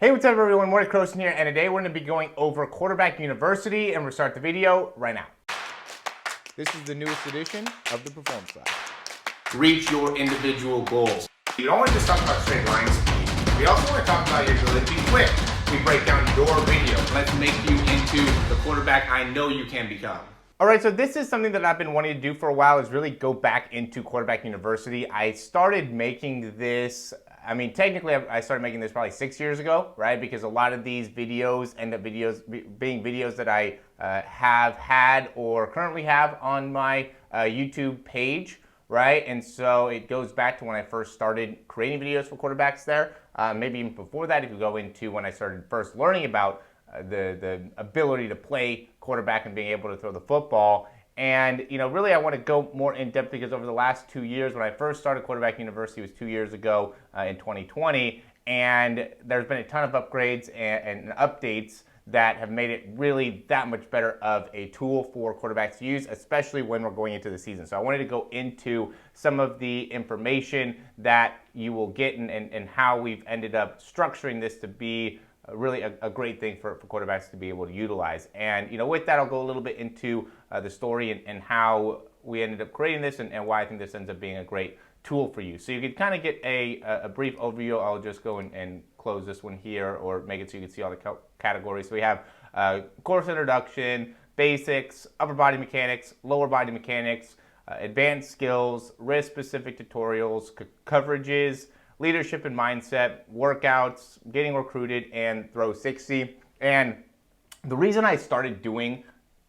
Hey, what's up everyone, Morey Croson here, and today we're going to be going over Quarterback University, and we'll start the video right now. This is the newest edition of the Performance Lab. Reach your individual goals. You don't want to just talk about straight line speed. We also want to talk about your ability to be quick. We break down your video. Let's make you into the quarterback I know you can become. All right, so this is something that I've been wanting to do for a while, is really go back into Quarterback University. I started making this, technically I started making this probably 6 years ago, right? Because a lot of these videos end up being videos that I have had or currently have on my YouTube page, right? And so it goes back to when I first started creating videos for quarterbacks there. Maybe even before that, if you go into when I started first learning about the ability to play quarterback and being able to throw the football. And, really I want to go more in depth because over the last 2 years, when I first started Quarterback University, it was 2 years ago in 2020, and there's been a ton of upgrades and updates that have made it really that much better of a tool for quarterbacks to use, especially when we're going into the season. So I wanted to go into some of the information that you will get and how we've ended up structuring this to be really a great thing for quarterbacks to be able to utilize. And with that, I'll go a little bit into the story and how we ended up creating this and why I think this ends up being a great tool for you. So you can kind of get a brief overview. I'll just go and close this one here or make it so you can see all the categories. So we have course introduction, basics, upper body mechanics, lower body mechanics, advanced skills, risk-specific tutorials, coverages, leadership and mindset, workouts, getting recruited, and throw 60. And the reason I started doing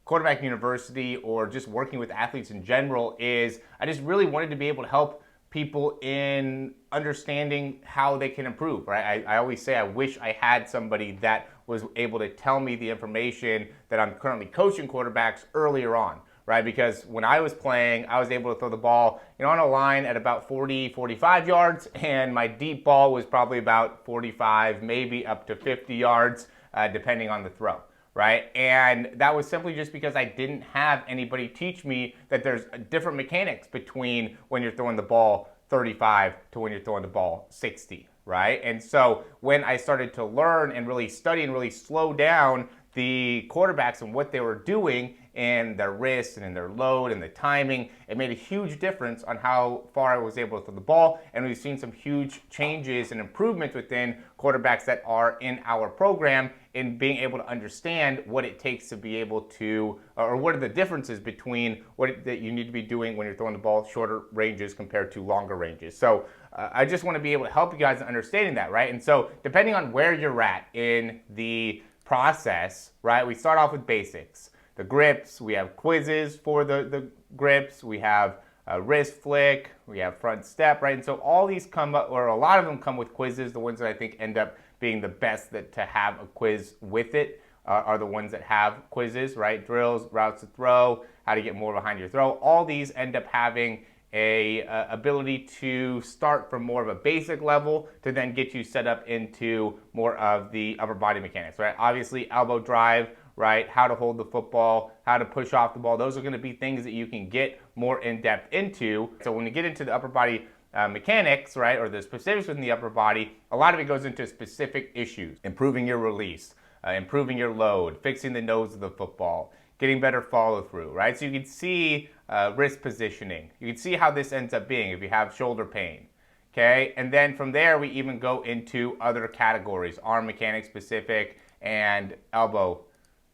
Quarterback University or just working with athletes in general is I just really wanted to be able to help people in understanding how they can improve, right? I always say I wish I had somebody that was able to tell me the information that I'm currently coaching quarterbacks earlier on, right? Because when I was playing, I was able to throw the ball, on a line at about 40, 45 yards, and my deep ball was probably about 45, maybe up to 50 yards, depending on the throw, right? And that was simply just because I didn't have anybody teach me that there's different mechanics between when you're throwing the ball 35 to when you're throwing the ball 60, right? And so when I started to learn and really study and really slow down the quarterbacks and what they were doing and their wrist and in their load and the timing, it made a huge difference on how far I was able to throw the ball. And we've seen some huge changes and improvements within quarterbacks that are in our program in being able to understand what it takes to be able to, or what are the differences between that you need to be doing when you're throwing the ball shorter ranges compared to longer ranges. So I just want to be able to help you guys in understanding that, right? And so depending on where you're at in the process, right, we start off with basics. The grips, we have quizzes for the grips, we have wrist flick, we have front step, right? And so all these come up, or a lot of them come with quizzes. The ones that I think end up being the best to have a quiz with it are the ones that have quizzes, right? Drills, routes to throw, how to get more behind your throw. All these end up having a ability to start from more of a basic level to then get you set up into more of the upper body mechanics, right? Obviously, elbow drive, right? How to hold the football, how to push off the ball. Those are going to be things that you can get more in depth into. So when you get into the upper body mechanics, right, or the specifics within the upper body, a lot of it goes into specific issues. Improving your release, improving your load, fixing the nose of the football, getting better follow through, right? So you can see wrist positioning. You can see how this ends up being if you have shoulder pain. Okay, and then from there we even go into other categories, arm mechanics specific and elbow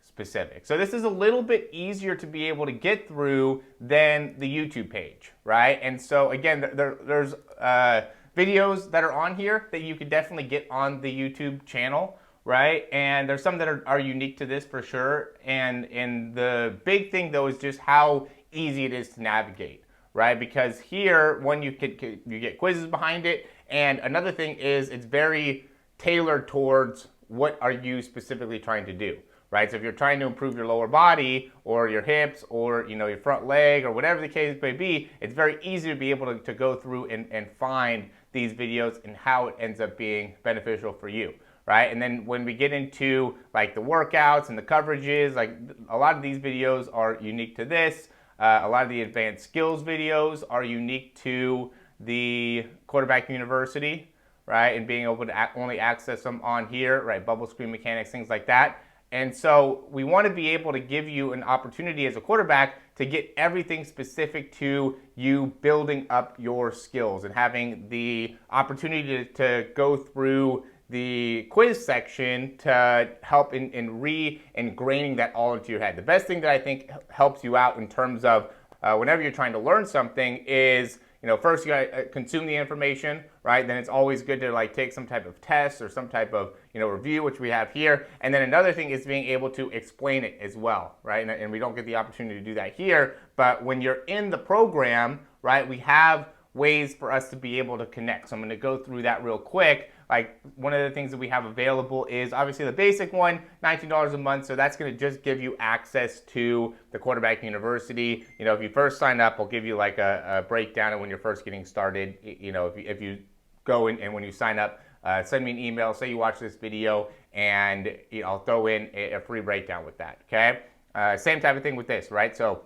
specific. So this is a little bit easier to be able to get through than the YouTube page, right? And so again, there's videos that are on here that you could definitely get on the YouTube channel, right? And there's some that are unique to this for sure. And the big thing though is just how easy it is to navigate, right? Because here, one, you get quizzes behind it, and another thing is it's very tailored towards what are you specifically trying to do. Right, so if you're trying to improve your lower body or your hips or your front leg or whatever the case may be, it's very easy to be able to go through and find these videos and how it ends up being beneficial for you, right? And then when we get into like the workouts and the coverages, like a lot of these videos are unique to this. A lot of the advanced skills videos are unique to the Quarterback University, right? And being able to only access them on here, right? Bubble screen mechanics, things like that. And so we want to be able to give you an opportunity as a quarterback to get everything specific to you building up your skills and having the opportunity to go through the quiz section to help in re-ingraining that all into your head. The best thing that I think helps you out in terms of whenever you're trying to learn something is, first you gotta consume the information, right? Then it's always good to take some type of test or some type of review, which we have here. And then another thing is being able to explain it as well, right? And we don't get the opportunity to do that here, but when you're in the program, right, we have ways for us to be able to connect. So I'm going to go through that real quick. Like, one of the things that we have available is obviously the basic one, $19 a month. So that's going to just give you access to the Quarterback University. If you first sign up, I'll give you like a breakdown of when you're first getting started. If you go in and when you sign up, send me an email, say you watch this video, and I'll throw in a free breakdown with that, okay? Same type of thing with this, right? So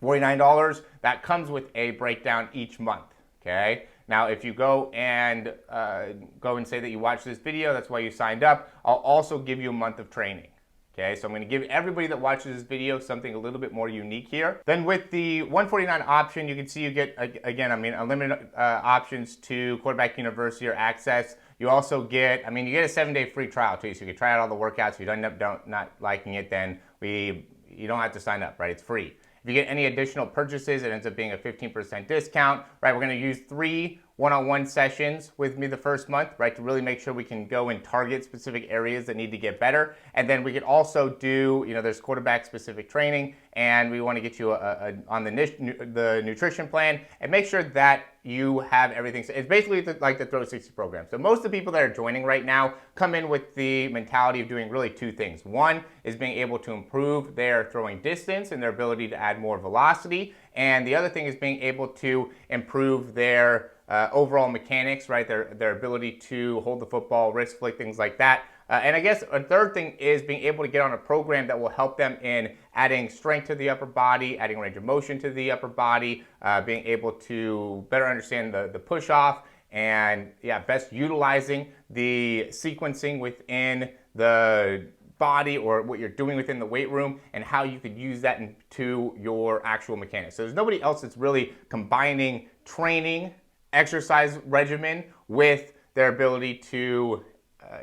$49, that comes with a breakdown each month, okay? Now, if you go and say that you watch this video, that's why you signed up, I'll also give you a month of training. Okay, so I'm going to give everybody that watches this video something a little bit more unique here. Then with the $149 option, you can see you get, again, unlimited options to Quarterback University or access. You also get, you get a 7-day free trial too, so you can try out all the workouts. If you end up not liking it, then you don't have to sign up, right? It's free. If you get any additional purchases, it ends up being a 15% discount, right? We're going to use 3 one-on-one sessions with me the first month, right, to really make sure we can go and target specific areas that need to get better. And then we could also do, there's quarterback specific training, and we want to get you on the nutrition plan and make sure that you have everything. So it's basically like the Throw 60 program. So most of the people that are joining right now come in with the mentality of doing really 2 things. One is being able to improve their throwing distance and their ability to add more velocity. And the other thing is being able to improve their overall mechanics, right? Their ability to hold the football, wrist flick, things like that. And I guess a third thing is being able to get on a program that will help them in adding strength to the upper body, adding range of motion to the upper body, being able to better understand the push off, and best utilizing the sequencing within the body or what you're doing within the weight room and how you could use that into your actual mechanics. So there's nobody else that's really combining training, exercise regimen with their ability to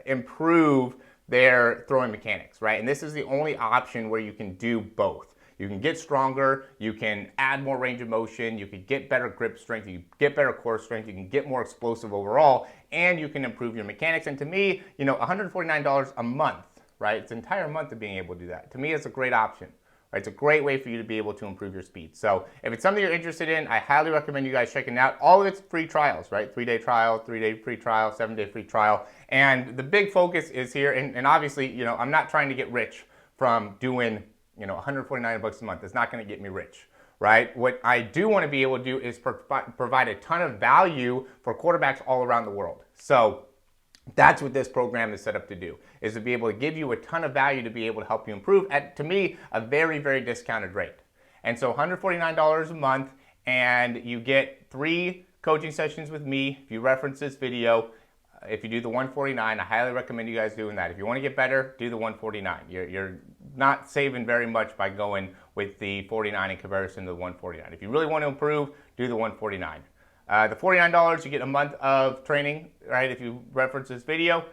improve their throwing mechanics, right? And this is the only option where you can do both. You can get stronger, you can add more range of motion, you can get better grip strength, you can get better core strength, you can get more explosive overall, and you can improve your mechanics. And to me, $149 a month, right? It's an entire month of being able to do that. To me, it's a great option. Right, it's a great way for you to be able to improve your speed. So if it's something you're interested in, I highly recommend you guys checking out. All of it's free trials, right? 3-day trial, 3-day free trial, 7-day free trial. And the big focus is here, and obviously, I'm not trying to get rich from doing, $149 a month. It's not going to get me rich, right? What I do want to be able to do is provide a ton of value for quarterbacks all around the world. So that's what this program is set up to do, is to be able to give you a ton of value to be able to help you improve at, to me, a very, very discounted rate. And so $149 a month, and you get 3 coaching sessions with me if you reference this video. If you do the $149, I highly recommend you guys doing that. If you want to get better, do the $149. You're not saving very much by going with the $49 in comparison to the $149. If you really want to improve, do the $149. The $49, you get a month of training, right? If you reference this video,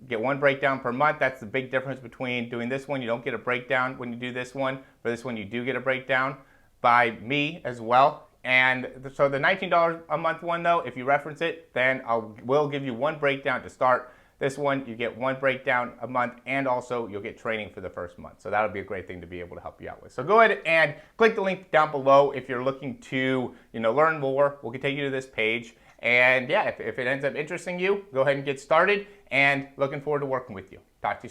get 1 breakdown per month. That's the big difference between doing this one. You don't get a breakdown when you do this one. For this one, you do get a breakdown by me as well. And so the $19 a month one, though, if you reference it, then we'll give you 1 breakdown to start. This one, you get 1 breakdown a month, and also you'll get training for the first month. So that'll be a great thing to be able to help you out with. So go ahead and click the link down below if you're looking to, learn more. We'll take you to this page. And if it ends up interesting you, go ahead and get started, and looking forward to working with you. Talk to you soon.